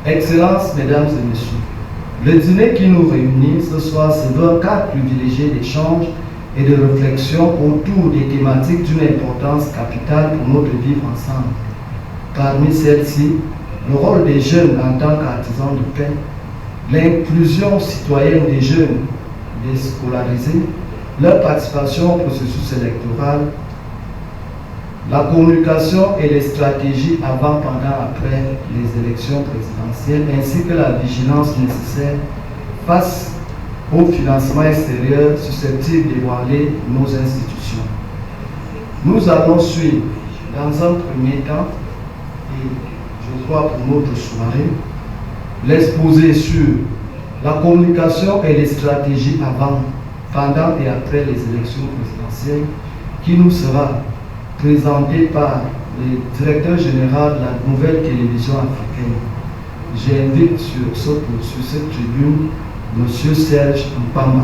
Excellences, Mesdames et Messieurs, le dîner qui nous réunit ce soir se veut un cadre privilégié d'échange et de réflexion autour des thématiques d'une importance capitale pour notre vivre ensemble. Parmi celles-ci, le rôle des jeunes en tant qu'artisans de paix, l'inclusion citoyenne des jeunes déscolarisés, leur participation au processus électoral, la communication et les stratégies avant, pendant, après les élections présidentielles, ainsi que la vigilance nécessaire face au financement extérieur susceptible d'ébranler nos institutions. Nous allons suivre dans un premier temps, et je crois pour notre soirée, l'exposé sur la communication et les stratégies avant, pendant et après les élections présidentielles qui nous sera présenté par le directeur général de la nouvelle télévision africaine. J'invite sur cette tribune M. Serge Mpama.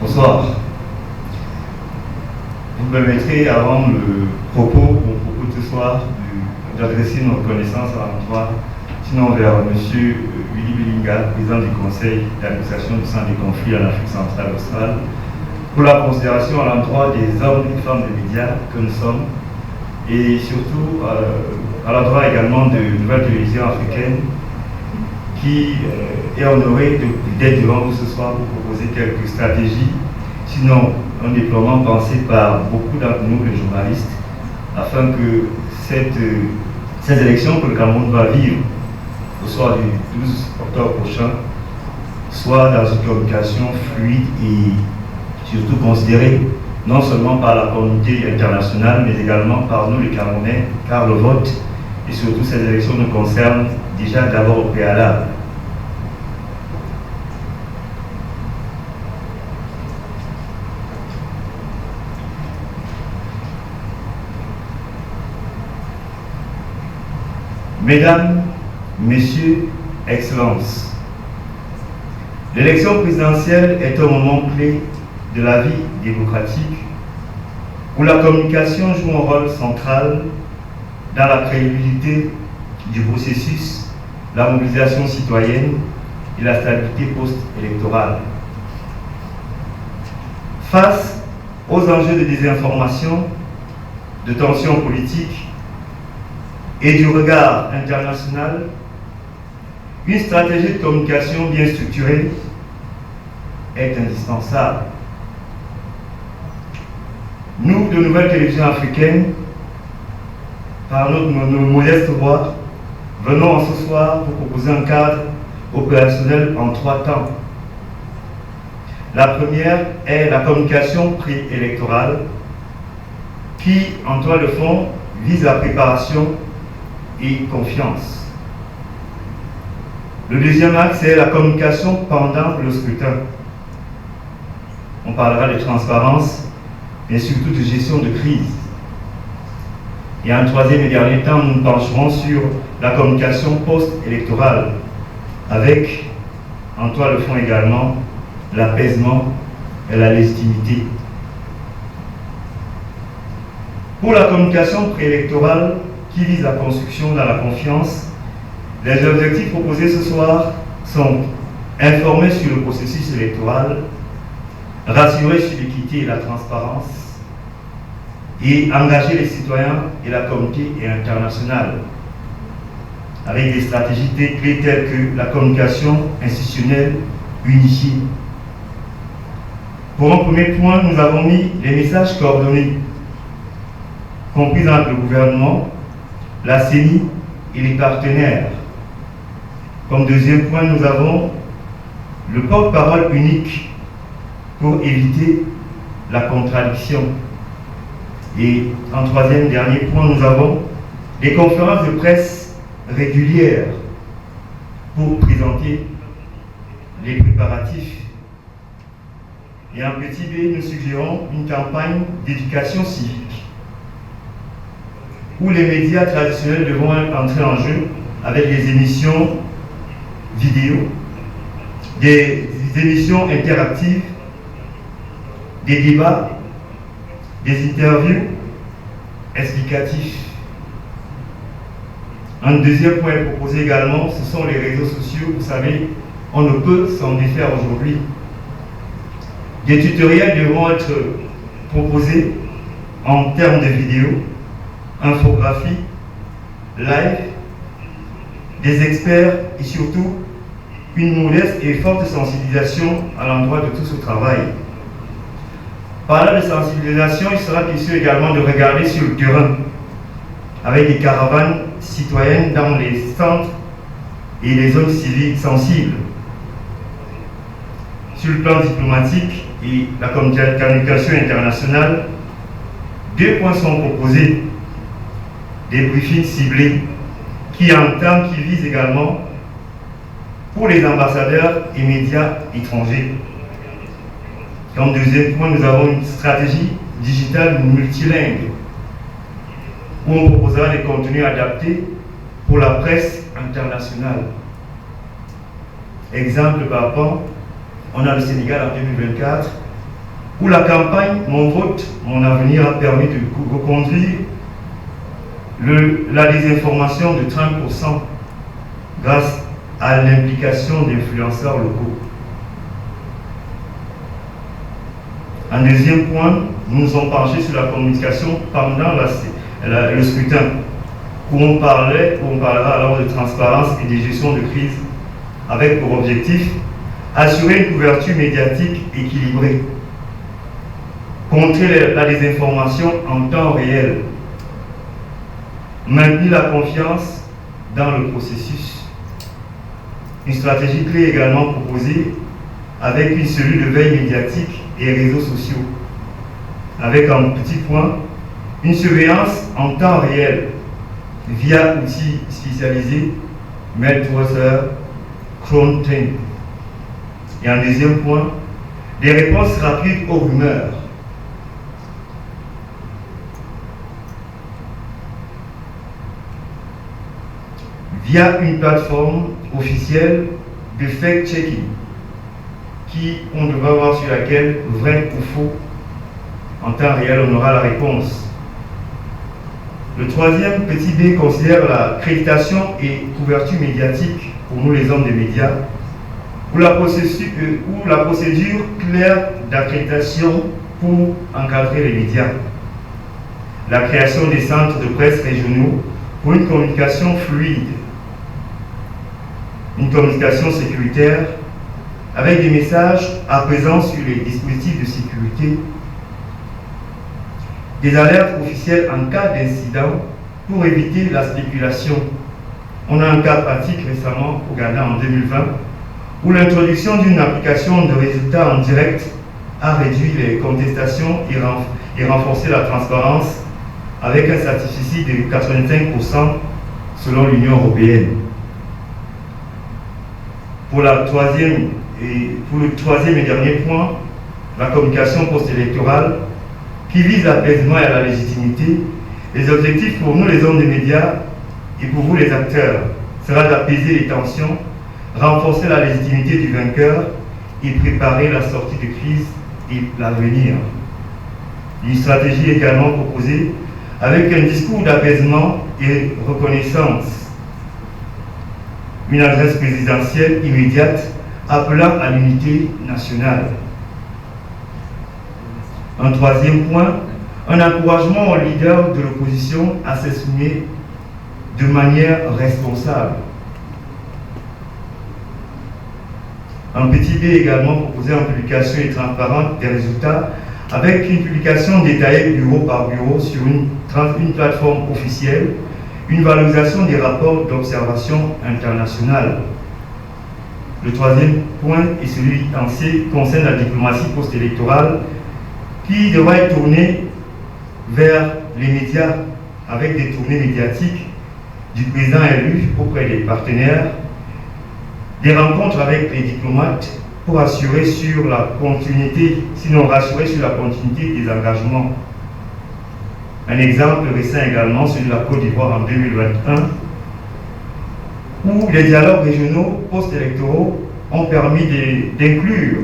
Bonsoir. Vous me permettrez, avant mon propos de ce soir, d'adresser nos reconnaissances à l'endroit, sinon vers M. Willy Bilinga, président du conseil d'administration du centre des conflits en Afrique centrale australe, pour la considération à l'endroit des hommes et femmes des médias que nous sommes, et surtout à l'endroit également de Nouvelle Télévision africaine, qui est honorée d'être devant vous ce soir pour proposer quelques stratégies, sinon un déploiement pensé par beaucoup d'entre nous, les journalistes, afin que ces élections que le Cameroun va vivre au soir du 12 octobre prochain soient dans une communication fluide et surtout considérée non seulement par la communauté internationale, mais également par nous les Camerounais, car le vote et surtout ces élections nous concernent déjà d'abord au préalable. Mesdames, Messieurs, Excellences, l'élection présidentielle est un moment clé de la vie démocratique où la communication joue un rôle central dans la crédibilité du processus, la mobilisation citoyenne et la stabilité post-électorale. Face aux enjeux de désinformation, de tensions politiques et du regard international, une stratégie de communication bien structurée est indispensable. Nous, de Nouvelle Télévision africaine, par notre modeste voix, venons en ce soir pour proposer un cadre opérationnel en 3 temps. La première est la communication préélectorale qui, en toile de fond, vise la préparation et confiance. Le deuxième axe est la communication pendant le scrutin. On parlera de transparence, mais surtout de gestion de crise. Et en troisième et dernier temps, nous nous pencherons sur la communication post-électorale, avec, en toile de fond également, l'apaisement et la légitimité. Pour la communication préélectorale, qui vise la construction dans la confiance, les objectifs proposés ce soir sont informer sur le processus électoral, rassurer sur l'équité et la transparence, et engager les citoyens et la communauté internationale avec des stratégies clés telles que la communication institutionnelle unifiée. Pour un premier point, nous avons mis les messages coordonnés, compris entre le gouvernement, la CENI et les partenaires. Comme deuxième point, nous avons le porte-parole unique pour éviter la contradiction. Et en troisième dernier point, nous avons des conférences de presse régulières pour présenter les préparatifs. Et en petit b, nous suggérons une campagne d'éducation civique. où les médias traditionnels devront entrer en jeu avec des émissions vidéo, des émissions interactives, des débats, des interviews explicatifs. Un deuxième point proposé également, ce sont les réseaux sociaux. Vous savez, on ne peut s'en défaire aujourd'hui. Des tutoriels devront être proposés en termes de vidéos, infographie, live, des experts et surtout une modeste et forte sensibilisation à l'endroit de tout ce travail. Parlant de sensibilisation, il sera question également de regarder sur le terrain avec des caravanes citoyennes dans les centres et les zones civiles sensibles. Sur le plan diplomatique et la communication internationale, 2 points sont proposés. Des briefings ciblés qui visent également pour les ambassadeurs et médias étrangers. Comme deuxième point, nous avons une stratégie digitale multilingue où on proposera des contenus adaptés pour la presse internationale. Exemple parlant, on a le Sénégal en 2024 où la campagne Mon vote, mon avenir a permis de reconduire la désinformation de 30% grâce à l'implication d'influenceurs locaux. En deuxième point, nous nous sommes penchés sur la communication pendant le scrutin, où on parlera alors de transparence et de gestion de crise, avec pour objectif assurer une couverture médiatique équilibrée, contrer la désinformation en temps réel, maintenir la confiance dans le processus. Une stratégie clé également proposée avec une cellule de veille médiatique et réseaux sociaux, avec un petit point, une surveillance en temps réel via outils spécialisés, Meltwater, Chrome10. Et en deuxième point, des réponses rapides aux rumeurs. Via une plateforme officielle de fact-checking on devra voir sur laquelle, vrai ou faux, en temps réel, on aura la réponse. Le troisième petit B considère l'accréditation et couverture médiatique pour nous les hommes des médias, ou la procédure claire d'accréditation pour encadrer les médias. La création des centres de presse régionaux pour une communication fluide, une communication sécuritaire avec des messages à présent sur les dispositifs de sécurité, des alertes officielles en cas d'incident pour éviter la spéculation. On a un cas pratique récemment au Ghana en 2020 où l'introduction d'une application de résultats en direct a réduit les contestations et renforcé la transparence avec un satisfecit de 85% selon l'Union européenne. Pour le troisième et dernier point, la communication post-électorale qui vise l'apaisement et à la légitimité. Les objectifs pour nous les hommes des médias et pour vous les acteurs sera d'apaiser les tensions, renforcer la légitimité du vainqueur et préparer la sortie de crise et l'avenir. Une stratégie également proposée avec un discours d'apaisement et reconnaissance. Une adresse présidentielle immédiate appelant à l'unité nationale. Un troisième point, un encouragement aux leaders de l'opposition à s'exprimer de manière responsable. Un petit B également proposé en publication et transparente des résultats avec une publication détaillée bureau par bureau sur une plateforme officielle, une valorisation des rapports d'observation internationale. Le troisième point est celui en C, concerne la diplomatie post-électorale qui devra être tournée vers les médias avec des tournées médiatiques du président élu auprès des partenaires, des rencontres avec les diplomates pour assurer sur la continuité, sinon rassurer sur la continuité des engagements. Un exemple récent également, celui de la Côte d'Ivoire en 2021, où les dialogues régionaux post-électoraux ont permis d'inclure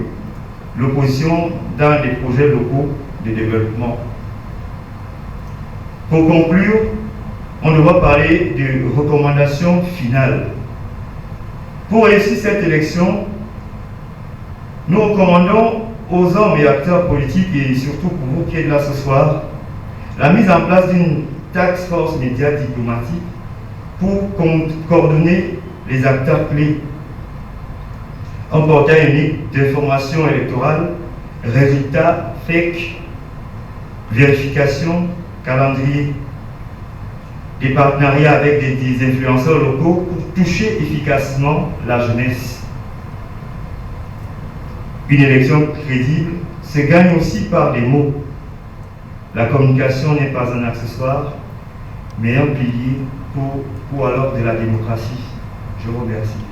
l'opposition dans des projets locaux de développement. Pour conclure, on devra parler de recommandations finales. Pour réussir cette élection, nous recommandons aux hommes et acteurs politiques, et surtout pour vous qui êtes là ce soir, la mise en place d'une task force média diplomatique pour coordonner les acteurs clés. Un portail unique d'information électorale, résultats, fake, vérification, calendrier, des partenariats avec des influenceurs locaux pour toucher efficacement la jeunesse. Une élection crédible se gagne aussi par des mots. La communication n'est pas un accessoire, mais un pilier pour alors de la démocratie. Je vous remercie.